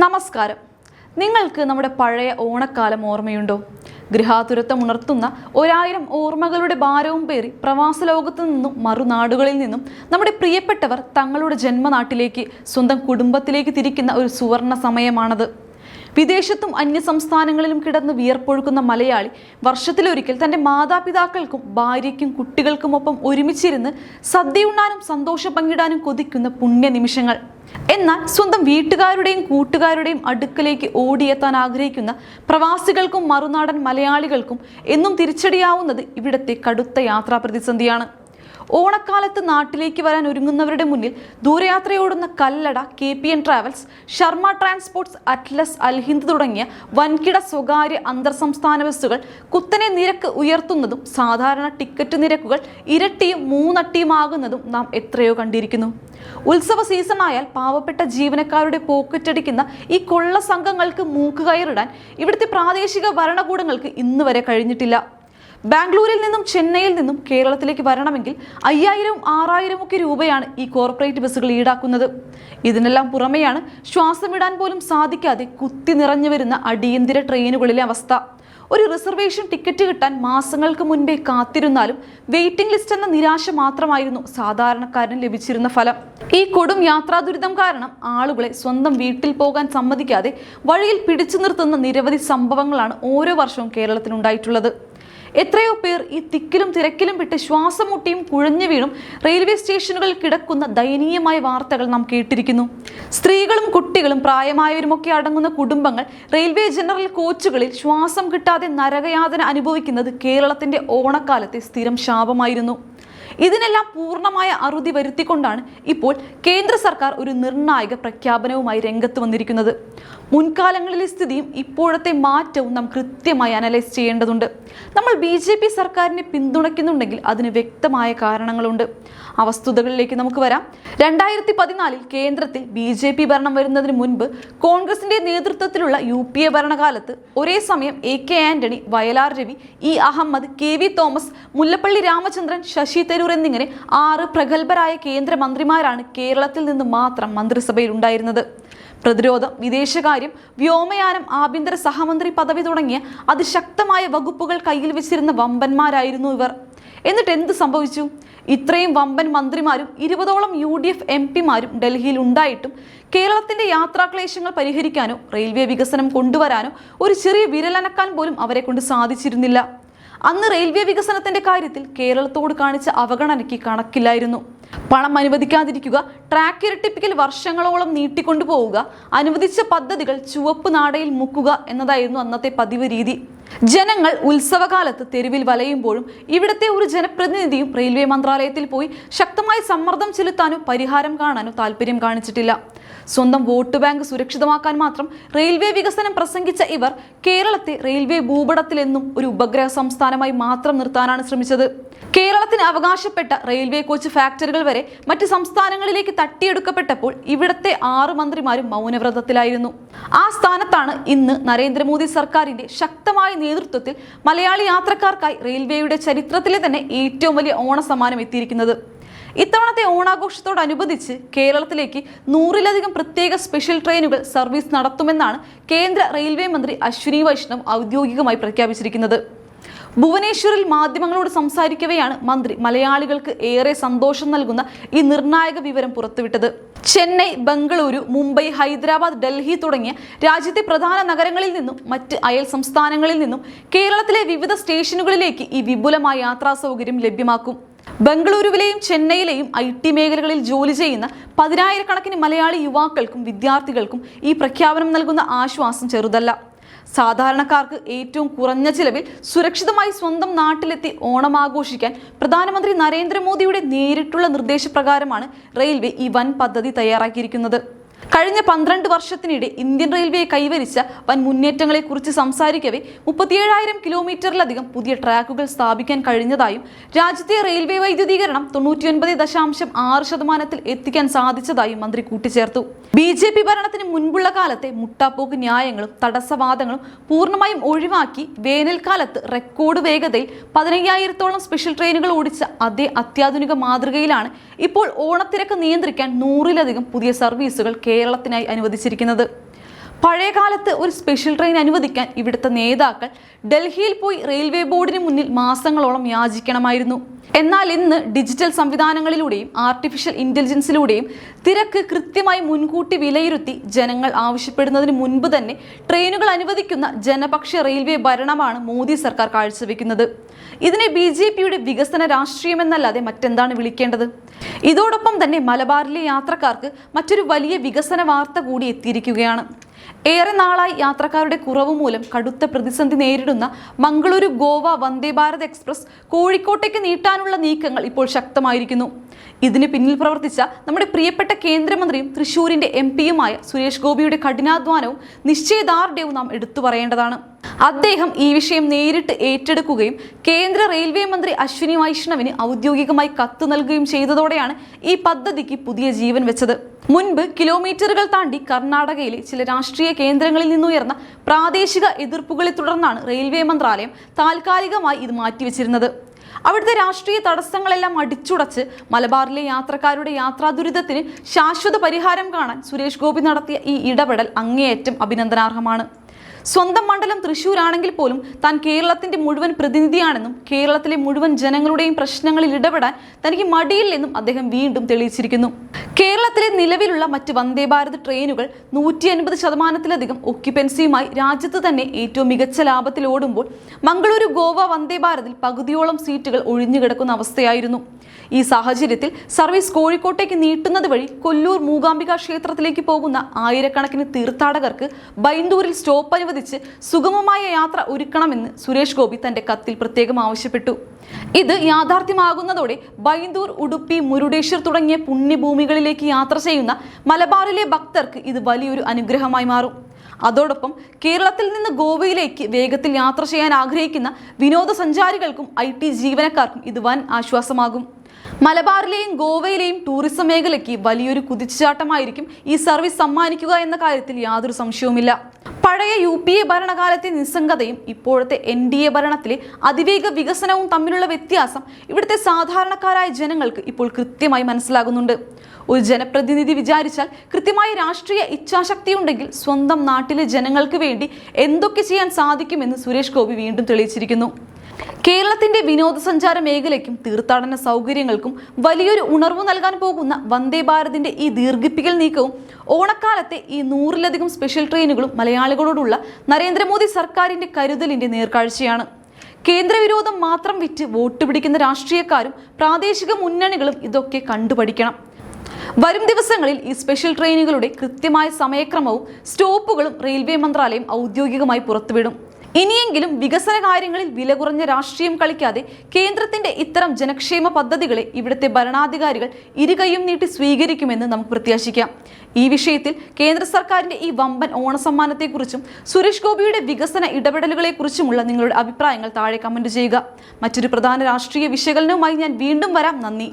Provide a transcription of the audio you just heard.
നമസ്കാരം. നിങ്ങൾക്ക് നമ്മുടെ പഴയ ഓണക്കാലം ഓർമ്മയുണ്ടോ? ഗൃഹാതുരത്വം ഉണർത്തുന്ന 1000 ഓർമ്മകളുടെ ഭാരവും പേറി പ്രവാസ ലോകത്തു നിന്നും മറുനാടുകളിൽ നിന്നും നമ്മുടെ പ്രിയപ്പെട്ടവർ തങ്ങളുടെ ജന്മനാട്ടിലേക്ക്, സ്വന്തം കുടുംബത്തിലേക്ക് തിരിക്കുന്ന ഒരു സുവർണ സമയമാണത്. വിദേശത്തും അന്യസംസ്ഥാനങ്ങളിലും കിടന്ന് വിയർപ്പൊഴുക്കുന്ന മലയാളി വർഷത്തിലൊരിക്കൽ തൻ്റെ മാതാപിതാക്കൾക്കും ഭാര്യയ്ക്കും കുട്ടികൾക്കുമൊപ്പം ഒരുമിച്ചിരുന്ന് സദ്യയുണ്ണാനും സന്തോഷം പങ്കിടാനും കൊതിക്കുന്ന പുണ്യ നിമിഷങ്ങൾ. എന്നാൽ സ്വന്തം വീട്ടുകാരുടെയും കൂട്ടുകാരുടെയും അടുക്കലേക്ക് ഓടിയെത്താൻ ആഗ്രഹിക്കുന്ന പ്രവാസികൾക്കും മറുനാടൻ മലയാളികൾക്കും എന്നും തിരിച്ചടിയാവുന്നത് ഇവിടത്തെ കടുത്ത യാത്രാ പ്രതിസന്ധിയാണ്. ഓണക്കാലത്ത് നാട്ടിലേക്ക് വരാൻ ഒരുങ്ങുന്നവരുടെ മുന്നിൽ ദൂരയാത്രയോടുന്ന Kallada, KPN travels, Sharma transports, Atlas, Alhind തുടങ്ങിയ വൻകിട സ്വകാര്യ അന്തർ സംസ്ഥാന ബസ്സുകൾ കുത്തനെ നിരക്ക് ഉയർത്തുന്നതും സാധാരണ ടിക്കറ്റ് നിരക്കുകൾ ഇരട്ടിയും മൂന്നട്ടിയുമാകുന്നതും നാം എത്രയോ കണ്ടിരിക്കുന്നു. ഉത്സവ സീസണായാൽ പാവപ്പെട്ട ജീവനക്കാരുടെ പോക്കറ്റടിക്കുന്ന ഈ കൊള്ള സംഘങ്ങൾക്ക് മൂക്കുകയറിടാൻ ഇവിടുത്തെ പ്രാദേശിക ഭരണകൂടങ്ങൾക്ക് ഇന്ന് വരെ കഴിഞ്ഞിട്ടില്ല. ബാംഗ്ലൂരിൽ നിന്നും ചെന്നൈയിൽ നിന്നും കേരളത്തിലേക്ക് വരണമെങ്കിൽ 5000 6000 ഒക്കെ രൂപയാണ് ഈ കോർപ്പറേറ്റ് ബസ്സുകൾ ഈടാക്കുന്നത്. ഇതിനെല്ലാം പുറമെയാണ് ശ്വാസമിടാൻ പോലും സാധിക്കാതെ കുത്തി നിറഞ്ഞു വരുന്ന അടിയന്തര ട്രെയിനുകളിലെ അവസ്ഥ. ഒരു റിസർവേഷൻ ടിക്കറ്റ് കിട്ടാൻ മാസങ്ങൾക്ക് മുൻപേ കാത്തിരുന്നാലും വെയിറ്റിംഗ് ലിസ്റ്റ് എന്ന നിരാശ മാത്രമായിരുന്നു സാധാരണക്കാരന് ലഭിച്ചിരുന്ന ഫലം. ഈ കൊടും യാത്രാ ദുരിതം കാരണം ആളുകളെ സ്വന്തം വീട്ടിൽ പോകാൻ സമ്മതിക്കാതെ വഴിയിൽ പിടിച്ചു നിർത്തുന്ന നിരവധി സംഭവങ്ങളാണ് ഓരോ വർഷവും കേരളത്തിലുണ്ടായിട്ടുള്ളത്. എത്രയോ പേർ ഈ തിക്കിലും തിരക്കിലും വിട്ട് ശ്വാസം മുട്ടിയും കുഴഞ്ഞു വീണും റെയിൽവേ സ്റ്റേഷനുകളിൽ കിടക്കുന്ന ദയനീയമായ വാർത്തകൾ നാം കേട്ടിരിക്കുന്നു. സ്ത്രീകളും കുട്ടികളും പ്രായമായവരുമൊക്കെ അടങ്ങുന്ന കുടുംബങ്ങൾ റെയിൽവേ ജനറൽ കോച്ചുകളിൽ ശ്വാസം കിട്ടാതെ നരകയാതന അനുഭവിക്കുന്നത് കേരളത്തിന്റെ ഓണക്കാലത്തെ സ്ഥിരം ശാപമായിരുന്നു. ഇതിനെല്ലാം പൂർണ്ണമായ അറുതി വരുത്തിക്കൊണ്ടാണ് ഇപ്പോൾ കേന്ദ്ര സർക്കാർ ഒരു നിർണായക പ്രഖ്യാപനവുമായി രംഗത്ത് വന്നിരിക്കുന്നത്. മുൻകാലങ്ങളിലെ സ്ഥിതിയും ഇപ്പോഴത്തെ മാറ്റവും നാം കൃത്യമായി അനലൈസ് ചെയ്യേണ്ടതുണ്ട്. നമ്മൾ BJP സർക്കാരിനെ പിന്തുണയ്ക്കുന്നുണ്ടെങ്കിൽ അതിന് വ്യക്തമായ കാരണങ്ങളുണ്ട്. ആ വസ്തുതകളിലേക്ക് നമുക്ക് വരാം. 2014 കേന്ദ്രത്തിൽ BJP ഭരണം വരുന്നതിന് മുൻപ് കോൺഗ്രസിന്റെ നേതൃത്വത്തിലുള്ള UPA ഭരണകാലത്ത് ഒരേ സമയം AK Antony, Vayalar Ravi, E Ahamed, KV Thomas, Mullappally Ramachandran, Shashi Tharoor എന്നിങ്ങനെ 6 പ്രഗത്ഭരായ കേന്ദ്രമന്ത്രിമാരാണ് കേരളത്തിൽ നിന്ന് മാത്രം മന്ത്രിസഭയിൽ ഉണ്ടായിരുന്നത്. പ്രതിരോധം, വിദേശകാര്യം, വ്യോമയാനം, ആഭ്യന്തര സഹമന്ത്രി പദവി തുടങ്ങിയ അതിശക്തമായ വകുപ്പുകൾ കയ്യിൽ വെച്ചിരുന്ന വമ്പന്മാരായിരുന്നു ഇവർ. എന്നിട്ട് എന്ത് സംഭവിച്ചു? ഇത്രയും വമ്പൻ മന്ത്രിമാരും 20ഓളം UDF MP മാരും ഡൽഹിയിൽ ഉണ്ടായിട്ടും കേരളത്തിന്റെ യാത്രാക്ലേശങ്ങൾ പരിഹരിക്കാനോ റെയിൽവേ വികസനം കൊണ്ടുവരാനോ ഒരു ചെറിയ വിരലനക്കാൻ പോലും അവരെ കൊണ്ട് സാധിച്ചിരുന്നില്ല. അന്ന് റെയിൽവേ വികസനത്തിന്റെ കാര്യത്തിൽ കേരളത്തോട് കാണിച്ച അവഗണനയ്ക്ക് കണക്കില്ലായിരുന്നു. പണം അനുവദിക്കാതിരിക്കുക, ട്രാക്ക് ഇരട്ടിപ്പിക്കൽ വർഷങ്ങളോളം നീട്ടിക്കൊണ്ടു പോവുക, അനുവദിച്ച പദ്ധതികൾ ചുവപ്പ് നാടയിൽ മുക്കുക എന്നതായിരുന്നു അന്നത്തെ പതിവ് രീതി. ജനങ്ങൾ ഉത്സവകാലത്ത് തെരുവിൽ വലയുമ്പോഴും ഇവിടുത്തെ ഒരു ജനപ്രതിനിധിയും റെയിൽവേ മന്ത്രാലയത്തിൽ പോയി ശക്തമായി സമ്മർദ്ദം ചെലുത്താനോ പരിഹാരം കാണാനോ താല്പര്യം കാണിച്ചിട്ടില്ല. സ്വന്തം വോട്ട് ബാങ്ക് സുരക്ഷിതമാക്കാൻ മാത്രം റെയിൽവേ വികസനം പ്രസംഗിച്ച ഇവർ കേരളത്തെ റെയിൽവേ ഭൂപടത്തിലെന്നും ഒരു ഉപഗ്രഹ സംസ്ഥാനമായി മാത്രം നിർത്താനാണ് ശ്രമിച്ചത്. കേരളത്തിന് അവകാശപ്പെട്ട റെയിൽവേ കോച്ച് ഫാക്ടറികൾ വരെ മറ്റ് സംസ്ഥാനങ്ങളിലേക്ക് തട്ടിയെടുക്കപ്പെട്ടപ്പോൾ ഇവിടത്തെ 6 മന്ത്രിമാരും മൗനവ്രതത്തിലായിരുന്നു. ആ സ്ഥാനത്താണ് ഇന്ന് നരേന്ദ്രമോദി സർക്കാരിന്റെ ശക്തമായ നേതൃത്വത്തിൽ മലയാളി യാത്രക്കാർക്കായി റെയിൽവേയുടെ ചരിത്രത്തിലെ തന്നെ ഏറ്റവും വലിയ ഓണസമ്മാനം എത്തിയിരിക്കുന്നത്. ഇത്തവണത്തെ ഓണാഘോഷത്തോടനുബന്ധിച്ച് കേരളത്തിലേക്ക് 100-ലധികം പ്രത്യേക സ്പെഷ്യൽ ട്രെയിനുകൾ സർവീസ് നടത്തുമെന്നാണ് കേന്ദ്ര റെയിൽവേ മന്ത്രി അശ്വിനി വൈഷ്ണവ് ഔദ്യോഗികമായി പ്രഖ്യാപിച്ചിരിക്കുന്നത്. ഭുവനേശ്വറിൽ മാധ്യമങ്ങളോട് സംസാരിക്കവെയാണ് മന്ത്രി മലയാളികൾക്ക് ഏറെ സന്തോഷം നൽകുന്ന ഈ നിർണായക വിവരം പുറത്തുവിട്ടത്. ചെന്നൈ, ബംഗളൂരു, മുംബൈ, ഹൈദരാബാദ്, ഡൽഹി തുടങ്ങിയ രാജ്യത്തെ പ്രധാന നഗരങ്ങളിൽ നിന്നും മറ്റ് അയൽ സംസ്ഥാനങ്ങളിൽ നിന്നും കേരളത്തിലെ വിവിധ സ്റ്റേഷനുകളിലേക്ക് ഈ വിപുലമായ യാത്രാ സൗകര്യം ലഭ്യമാക്കും. ബംഗളൂരുവിലെയും ചെന്നൈയിലെയും IT മേഖലകളിൽ ജോലി ചെയ്യുന്ന 10000-കണക്കിന് മലയാളി യുവാക്കൾക്കും വിദ്യാർത്ഥികൾക്കും ഈ പ്രഖ്യാപനം നൽകുന്ന ആശ്വാസം ചെറുതല്ല. സാധാരണക്കാർക്ക് ഏറ്റവും കുറഞ്ഞ ചിലവിൽ സുരക്ഷിതമായി സ്വന്തം നാട്ടിലെത്തി ഓണം ആഘോഷിക്കാൻ പ്രധാനമന്ത്രി നരേന്ദ്രമോദിയുടെ നേരിട്ടുള്ള നിർദ്ദേശപ്രകാരമാണ് റെയിൽവേ ഈ വൻ പദ്ധതി തയ്യാറാക്കിയിരിക്കുന്നത്. കഴിഞ്ഞ 12 വർഷത്തിനിടെ ഇന്ത്യൻ റെയിൽവേ കൈവരിച്ച വൻ മുന്നേറ്റങ്ങളെക്കുറിച്ച് സംസാരിക്കവേ 37,000 കിലോമീറ്ററിലധികം പുതിയ ട്രാക്കുകൾ സ്ഥാപിക്കാൻ കഴിഞ്ഞതായും രാജ്യത്തെ റെയിൽവേ വൈദ്യുതീകരണം 99.6% എത്തിക്കാൻ സാധിച്ചതായും മന്ത്രി കൂട്ടിച്ചേർത്തു. BJP ഭരണത്തിന് മുൻപുള്ള കാലത്തെ മുട്ടാപ്പോക്ക് ന്യായങ്ങളും തടസ്സവാദങ്ങളും പൂർണ്ണമായും ഒഴിവാക്കി വേനൽക്കാലത്ത് റെക്കോർഡ് വേഗതയിൽ 15,000-ഓളം സ്പെഷ്യൽ ട്രെയിനുകൾ ഓടിച്ച അതേ അത്യാധുനിക മാതൃകയിലാണ് ഇപ്പോൾ ഓണത്തിരക്ക് നിയന്ത്രിക്കാൻ 100-ലധികം പുതിയ സർവീസുകൾ കേരളത്തിനായി അനുവദിച്ചിരിക്കുന്നത്. പഴയകാലത്ത് ഒരു സ്പെഷ്യൽ ട്രെയിൻ അനുവദിക്കാൻ ഇവിടുത്തെ നേതാക്കൾ ഡൽഹിയിൽ പോയി റെയിൽവേ ബോർഡിന് മുന്നിൽ മാസങ്ങളോളം യാചിക്കണമായിരുന്നു. എന്നാൽ ഇന്ന് ഡിജിറ്റൽ സംവിധാനങ്ങളിലൂടെയും ആർട്ടിഫിഷ്യൽ ഇന്റലിജൻസിലൂടെയും തിരക്ക് കൃത്യമായി മുൻകൂട്ടി വിലയിരുത്തി ജനങ്ങൾ ആവശ്യപ്പെടുന്നതിന് മുൻപ് തന്നെ ട്രെയിനുകൾ അനുവദിക്കുന്ന ജനപക്ഷ റെയിൽവേ ഭരണമാണ് മോദി സർക്കാർ കാഴ്ചവെക്കുന്നത്. ഇതിനെ BJPയുടെ വികസന രാഷ്ട്രീയമെന്നല്ലാതെ മറ്റെന്താണ് വിളിക്കേണ്ടത്? ഇതോടൊപ്പം തന്നെ മലബാറിലെ യാത്രക്കാർക്ക് മറ്റൊരു വലിയ വികസന വാർത്ത കൂടി എത്തിയിരിക്കുകയാണ്. ഏറെ നാളായി യാത്രക്കാരുടെ കുറവ് മൂലം കടുത്ത പ്രതിസന്ധി നേരിടുന്ന മംഗളൂരു ഗോവ വന്ദേ ഭാരത് എക്സ്പ്രസ് കോഴിക്കോട്ടേക്ക് നീട്ടാനുള്ള നീക്കങ്ങൾ ഇപ്പോൾ ശക്തമായിരിക്കുന്നു. ഇതിന് പിന്നിൽ പ്രവർത്തിച്ച നമ്മുടെ പ്രിയപ്പെട്ട കേന്ദ്രമന്ത്രിയും തൃശൂരിന്റെ MP-യുമായ സുരേഷ് ഗോപിയുടെ കഠിനാധ്വാനവും നിശ്ചയദാർഢ്യവും നാം എടുത്തു പറയേണ്ടതാണ്. അദ്ദേഹം ഈ വിഷയം നേരിട്ട് ഏറ്റെടുക്കുകയും കേന്ദ്ര റെയിൽവേ മന്ത്രി അശ്വിനി വൈഷ്ണവിന് ഔദ്യോഗികമായി കത്ത് നൽകുകയും ചെയ്തതോടെയാണ് ഈ പദ്ധതിക്ക് പുതിയ ജീവൻ വെച്ചത്. മുൻപ് കിലോമീറ്ററുകൾ താണ്ടി കർണാടകയിലെ ചില രാഷ്ട്രീയ കേന്ദ്രങ്ങളിൽ നിന്നുയർന്ന പ്രാദേശിക എതിർപ്പുകളെ തുടർന്നാണ് റെയിൽവേ മന്ത്രാലയം താൽക്കാലികമായി ഇത് മാറ്റിവെച്ചിരുന്നത്. അവിടുത്തെ രാഷ്ട്രീയ തടസ്സങ്ങളെല്ലാം അടിച്ചുടച്ച് മലബാറിലെ യാത്രക്കാരുടെ യാത്രാ ദുരിതത്തിന് ശാശ്വത പരിഹാരം കാണാൻ സുരേഷ് ഗോപി നടത്തിയ ഈ ഇടപെടൽ അങ്ങേയറ്റം അഭിനന്ദനാർഹമാണ്. സ്വന്തം മണ്ഡലം തൃശ്ശൂരാണെങ്കിൽ പോലും താൻ കേരളത്തിന്റെ മുഴുവൻ പ്രതിനിധിയാണെന്നും കേരളത്തിലെ മുഴുവൻ ജനങ്ങളുടെയും പ്രശ്നങ്ങളിൽ ഇടപെടാൻ തനിക്ക് മടിയില്ലെന്നും അദ്ദേഹം വീണ്ടും തെളിയിച്ചിരിക്കുന്നു. കേരളത്തിലെ നിലവിലുള്ള മറ്റ് വന്ദേ ഭാരത് ട്രെയിനുകൾ 150% ഒക്യുപ്പൻസിയുമായി രാജ്യത്ത് തന്നെ ഏറ്റവും മികച്ച ലാഭത്തിൽ ഓടുമ്പോൾ മംഗളൂരു ഗോവ വന്ദേ ഭാരതിൽ പകുതിയോളം സീറ്റുകൾ ഒഴിഞ്ഞുകിടക്കുന്ന അവസ്ഥയായിരുന്നു. ഈ സാഹചര്യത്തിൽ സർവീസ് കോഴിക്കോട്ടേക്ക് നീട്ടുന്നത് വഴി കൊല്ലൂർ മൂകാംബിക ക്ഷേത്രത്തിലേക്ക് പോകുന്ന ആയിരക്കണക്കിന് തീർത്ഥാടകർക്ക് ബൈന്ദൂരിൽ സ്റ്റോപ്പ് അനുവദിച്ച് സുഗമമായ യാത്ര ഒരുക്കണമെന്ന് സുരേഷ് ഗോപി തന്റെ കത്തിൽ പ്രത്യേകം ആവശ്യപ്പെട്ടു. ഇത് യാഥാർത്ഥ്യമാകുന്നതോടെ ബൈന്ദൂർ, ഉടുപ്പി, മുരുടേശ്വർ തുടങ്ങിയ പുണ്യഭൂമികളിലേക്ക് യാത്ര ചെയ്യുന്ന മലബാറിലെ ഭക്തർക്ക് ഇത് വലിയൊരു അനുഗ്രഹമായി മാറും. അതോടൊപ്പം കേരളത്തിൽ നിന്ന് ഗോവയിലേക്ക് വേഗത്തിൽ യാത്ര ചെയ്യാൻ ആഗ്രഹിക്കുന്ന വിനോദസഞ്ചാരികൾക്കും IT ജീവനക്കാർക്കും ഇത് വൻ ആശ്വാസമാകും. മലബാറിലെയും ഗോവയിലെയും ടൂറിസം മേഖലയ്ക്ക് വലിയൊരു കുതിച്ചുചാട്ടമായിരിക്കും ഈ സർവീസ് സമ്മാനിക്കുക എന്ന കാര്യത്തിൽ യാതൊരു സംശയവുമില്ല. പഴയ UPA ഭരണകാലത്തെ നിസ്സംഗതയും ഇപ്പോഴത്തെ NDA ഭരണത്തിലെ അതിവേഗ വികസനവും തമ്മിലുള്ള വ്യത്യാസം ഇവിടുത്തെ സാധാരണക്കാരായ ജനങ്ങൾക്ക് ഇപ്പോൾ കൃത്യമായി മനസ്സിലാകുന്നുണ്ട്. ഒരു ജനപ്രതിനിധി വിചാരിച്ചാൽ കൃത്യമായ രാഷ്ട്രീയ ഇച്ഛാശക്തി ഉണ്ടെങ്കിൽ സ്വന്തം നാട്ടിലെ ജനങ്ങൾക്ക് വേണ്ടി എന്തൊക്കെ ചെയ്യാൻ സാധിക്കുമെന്ന് സുരേഷ് ഗോപി വീണ്ടും തെളിയിച്ചിരിക്കുന്നു. കേരളത്തിന്റെ വിനോദസഞ്ചാര മേഖലയ്ക്കും തീർത്ഥാടന സൗകര്യങ്ങൾക്കും വലിയൊരു ഉണർവ് നൽകാൻ പോകുന്ന വന്ദേ ഭാരതിന്റെ ഈ ദീർഘിപ്പിക്കൽ നീക്കവും ഓണക്കാലത്തെ ഈ 100-ലധികം സ്പെഷ്യൽ ട്രെയിനുകളും മലയാളികളോടുള്ള നരേന്ദ്രമോദി സർക്കാരിന്റെ കരുതലിന്റെ നേർക്കാഴ്ചയാണ്. കേന്ദ്രവിരോധം മാത്രം വിറ്റ് വോട്ട് പിടിക്കുന്ന രാഷ്ട്രീയക്കാരും പ്രാദേശിക മുന്നണികളും ഇതൊക്കെ കണ്ടുപഠിക്കണം. വരും ദിവസങ്ങളിൽ ഈ സ്പെഷ്യൽ ട്രെയിനുകളുടെ കൃത്യമായ സമയക്രമവും സ്റ്റോപ്പുകളും റെയിൽവേ മന്ത്രാലയം ഔദ്യോഗികമായി പുറത്തുവിടും. ഇനിയെങ്കിലും വികസന കാര്യങ്ങളിൽ വില കുറഞ്ഞ രാഷ്ട്രീയം കളിക്കാതെ കേന്ദ്രത്തിന്റെ ഇത്തരം ജനക്ഷേമ പദ്ധതികളെ ഇവിടുത്തെ ഭരണാധികാരികൾ ഇരുകൈയും നീട്ടി സ്വീകരിക്കുമെന്ന് നമുക്ക് പ്രത്യാശിക്കാം. ഈ വിഷയത്തിൽ കേന്ദ്ര സർക്കാരിന്റെ ഈ വമ്പൻ ഓണസമ്മാനത്തെക്കുറിച്ചും സുരേഷ് ഗോപിയുടെ വികസന ഇടപെടലുകളെക്കുറിച്ചുമുള്ള നിങ്ങളുടെ അഭിപ്രായങ്ങൾ താഴെ കമന്റ് ചെയ്യുക. മറ്റൊരു പ്രധാന രാഷ്ട്രീയ വിശകലനവുമായി ഞാൻ വീണ്ടും വരാം. നന്ദി.